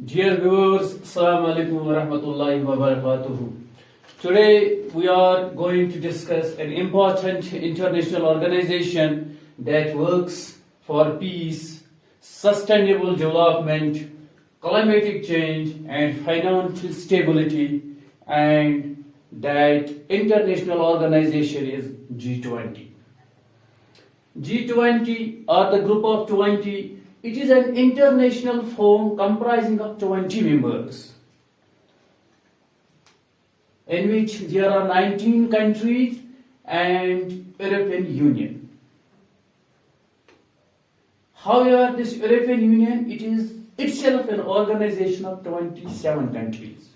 Dear viewers, Assalamu alaikum wa rahmatullahi wa barakatuhu. Today we are going to discuss an important international organization that works for peace, sustainable development, climatic change and financial stability, and that international organization is G20. G20 or the group of 20, it is an international forum comprising of 20 members, in which there are 19 countries and European Union. However, this European Union, it is itself an organization of 27 countries.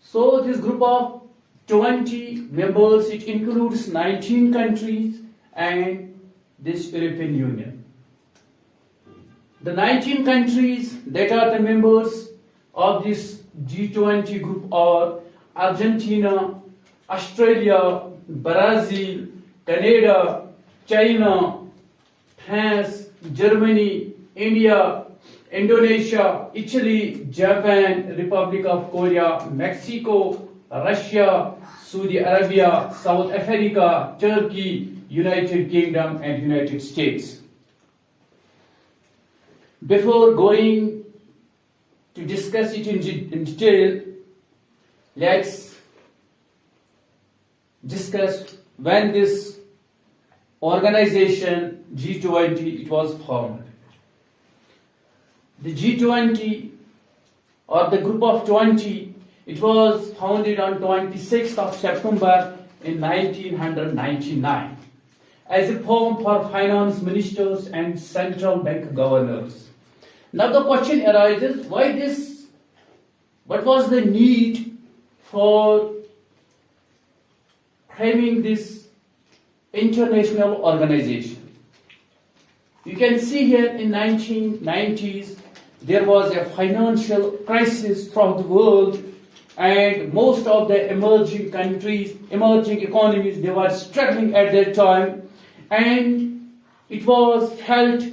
So this group of 20 members, it includes 19 countries and this European Union. The 19 countries that are the members of this G20 group are Argentina, Australia, Brazil, Canada, China, France, Germany, India, Indonesia, Italy, Japan, Republic of Korea, Mexico, Russia, Saudi Arabia, South Africa, Turkey, United Kingdom and United States. Before going to discuss it in detail, let's discuss when this organization G20 it was formed. The G20 or the group of 20, it was founded on 26th of September in 1999 as a forum for finance ministers and central bank governors. Now the question arises, why this? What was the need for framing this international organization? You can see here in 1990s there was a financial crisis throughout the world, and most of the emerging countries, emerging economies, they were struggling at that time, and it was felt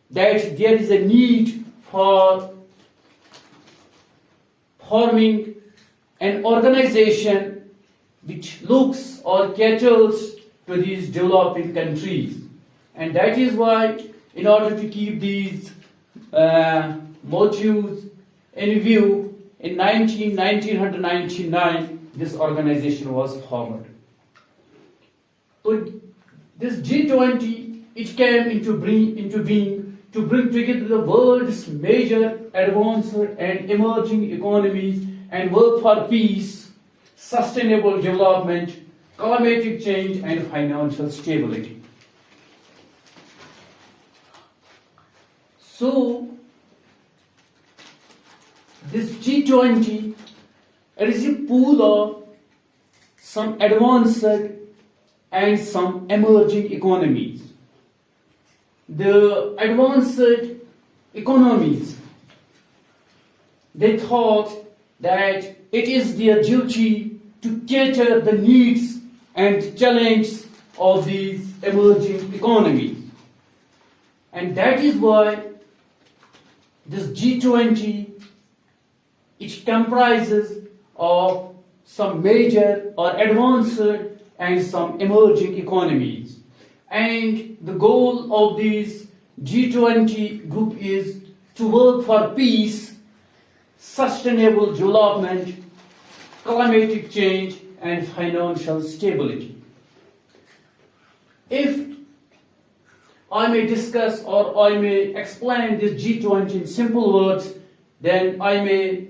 that there is a need for forming an organization which looks or caters to these developing countries. And that is why, in order to keep these motives in view, in 1999, this organization was formed. So this G20, it came into being to bring together the world's major advanced and emerging economies and work for peace, sustainable development, climatic change and financial stability. So this G20, it is a pool of some advanced and some emerging economies. The advanced economies, they thought that it is their duty to cater the needs and challenges of these emerging economies. And that is why this G20, it comprises of some major or advanced and some emerging economies. And the goal of this G20 group is to work for peace, sustainable development, climatic change and financial stability. If I may discuss or I may explain this G20 in simple words, then I may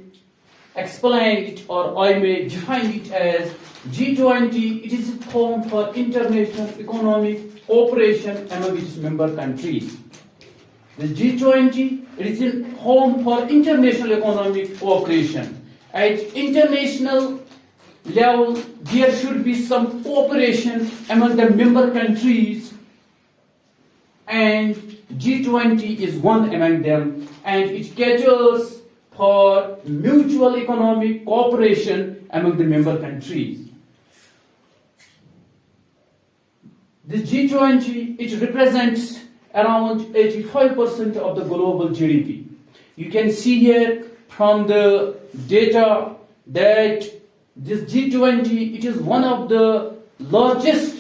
explain it or I may define it as G20, it is a forum for international economic cooperation among its member countries. The G20, it is a forum for international economic cooperation. At international level, there should be some cooperation among the member countries, and G20 is one among them, and it caters for mutual economic cooperation among the member countries. The G20, it represents around 85% of the global GDP. You can see here from the data that this G20, it is one of the largest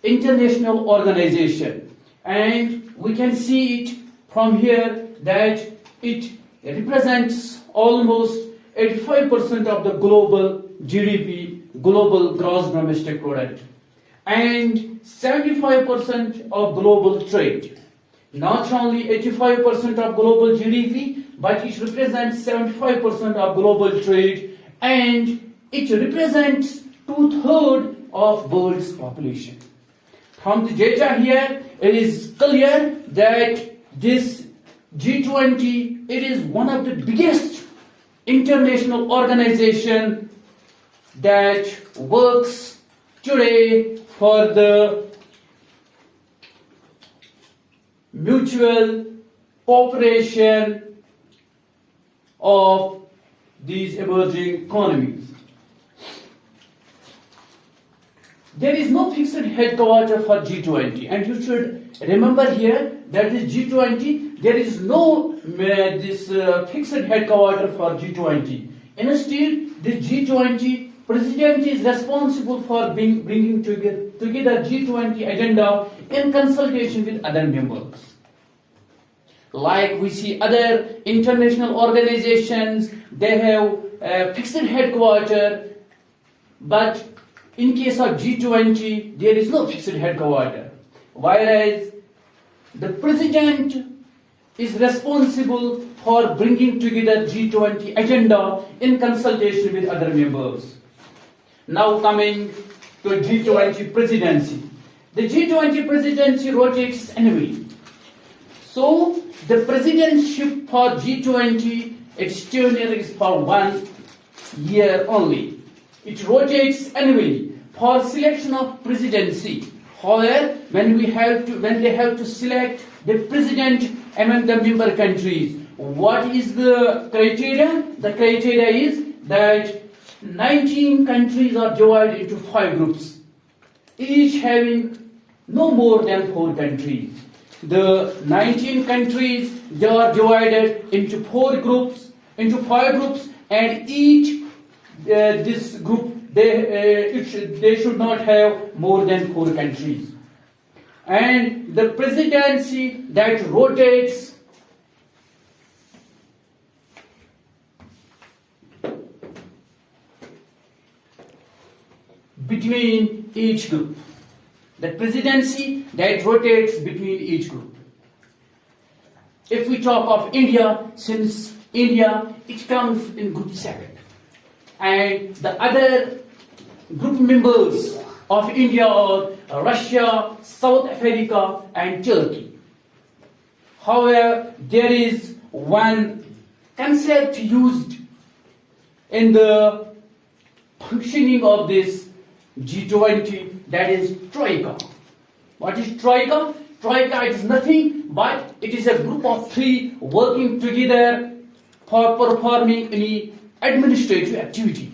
international organization, and we can see it from here that it represents almost 85% of the global GDP, global gross domestic product, and 75% of global trade. Not only 85% of global GDP, but it represents 75% of global trade, and it represents 2/3 of world's population. From the data here, it is clear that this G20, it is one of the biggest international organization that works today for the mutual cooperation of these emerging economies. There is no fixed headquarter for G20, and you should remember here that the G20, there is no fixed headquarter for G20. Instead, the G20 president is responsible for bringing together G20 agenda in consultation with other members. Like we see other international organizations, they have a fixed headquarter, but in case of G20, there is no fixed headquarter. Whereas the president is responsible for bringing together G20 agenda in consultation with other members. Now coming to G20 presidency. The G20 presidency rotates annually. So the presidentship for G20, its tenure is for 1 year only. It rotates annually for selection of presidency. However, when they have to select the president among the member countries, what is the criteria? The criteria is that 19 countries are divided into 5 groups, each having no more than 4 countries. The 19 countries, they are divided into 5 groups, and each this group, they should not have more than 4 countries. And the presidency that rotates between each group. The presidency that rotates between each group. If we talk of India, since India, it comes in group 7. And the other group members of India are Russia, South Africa, and Turkey. However, there is one concept used in the functioning of this G20, that is Troika. What is Troika? Troika is nothing but it is a group of 3 working together for performing any administrative activity.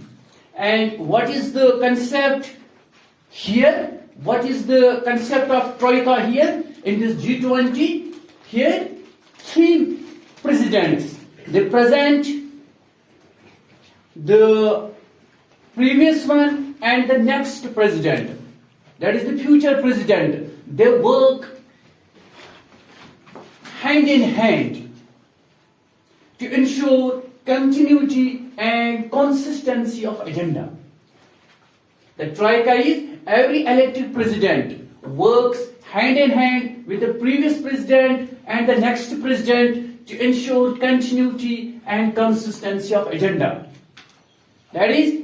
And what is the concept here? What is the concept of Troika here in this G20? Here, 3 presidents. They present the previous one and the next president. That is the future president. They work hand in hand to ensure continuity and consistency of agenda. The Troika is every elected president works hand in hand with the previous president and the next president to ensure continuity and consistency of agenda. That is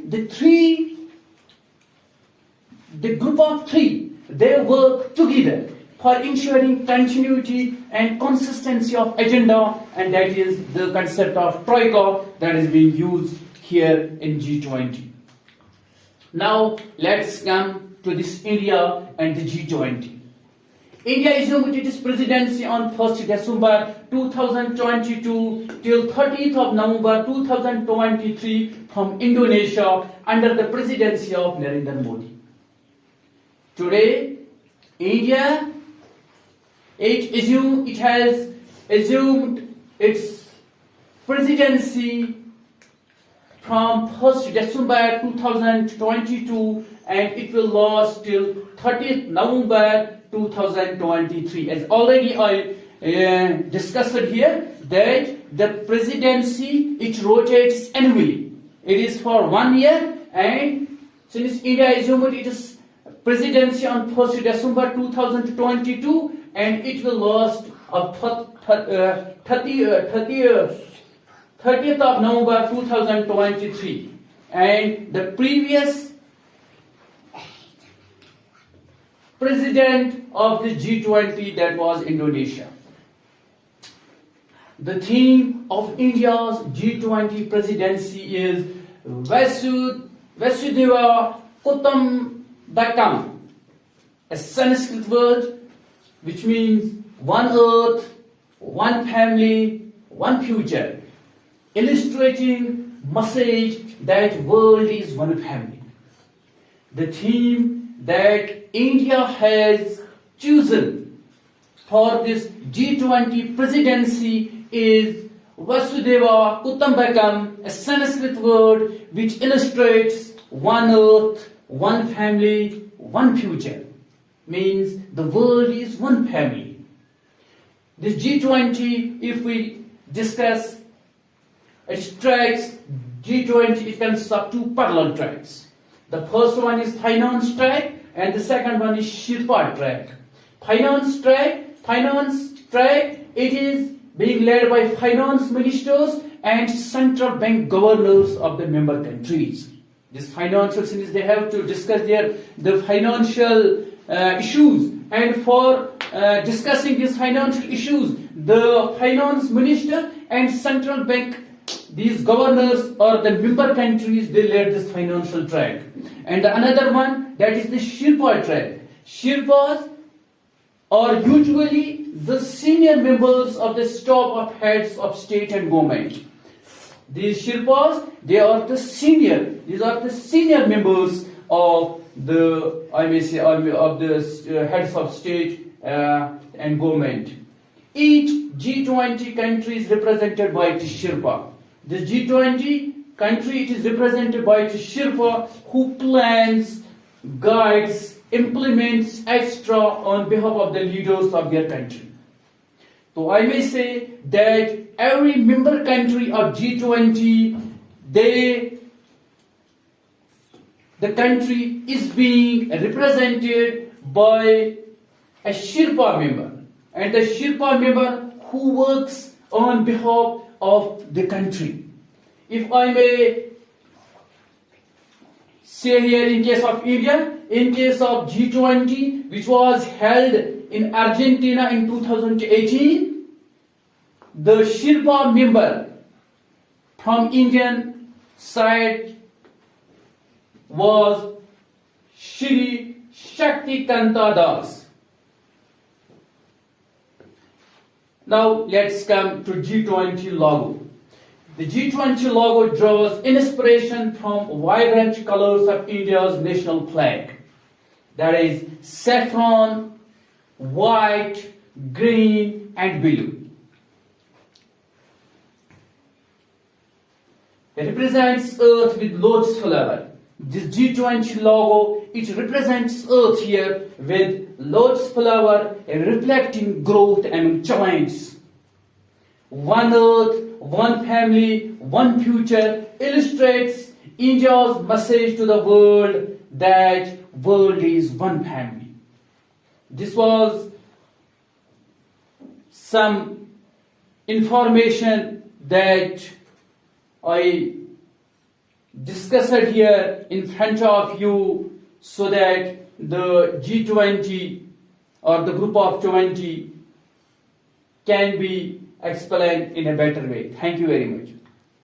the group of 3, they work together for ensuring continuity and consistency of agenda, and that is the concept of Troika that is being used here in G20. Now let's come to this India and the G20. India assumed its presidency on 1st December 2022 till 30th of November 2023 from Indonesia under the presidency of Narendra Modi. Today, India It has assumed its presidency from 1st December 2022 and it will last till 30th November 2023. As already I discussed here, that the presidency, it rotates annually. It is for 1 year, and since India assumed its presidency on 1st December 2022 and it will last up 30th of November 2023, and the previous president of the G20, that was Indonesia. The theme of India's G20 presidency is Vasudhaiva Kutumbakam, a Sanskrit word which means one earth, one family, one future, illustrating message that world is one family. The theme that India has chosen for this G20 presidency is Vasudhaiva Kutumbakam, a Sanskrit word which illustrates one earth, one family, one future. Means the world is one family. This G20, if we discuss its tracks, G20, it consists of two parallel tracks. The first one is finance track and the second one is Sherpa track. Finance track, it is being led by finance ministers and central bank governors of the member countries. This financial since they have to discuss the financial issues, and for discussing these financial issues, the finance minister and central bank, these governors or the member countries, they led this financial track. And the another one, that is the Sherpa track. Sherpas are usually the senior members of the staff of heads of state and government. These Sherpas, these are the senior members of the, I may say, of the heads of state and government. Each G20 country is represented by a Sherpa. The G20 country, it is represented by a Sherpa who plans, guides, implements extra on behalf of the leaders of their country. So I may say that every member country of G20, the country is being represented by a Sherpa member, and the Sherpa member who works on behalf of the country. If I may say here, in case of India, in case of G20, which was held in Argentina in 2018, the Sherpa member from Indian side was Shri Shaktikanta Das. Now let's come to G20 logo. The G20 logo draws inspiration from vibrant colors of India's national flag. That is saffron, white, green and blue. It represents Earth with lotus flower. This G20 logo, it represents Earth here with lotus flower, reflecting growth and giants. One Earth, one family, one future illustrates India's message to the world that world is one family. This was some information that I discussed here in front of you so that the G20 or the group of 20 can be explained in a better way. Thank you very much.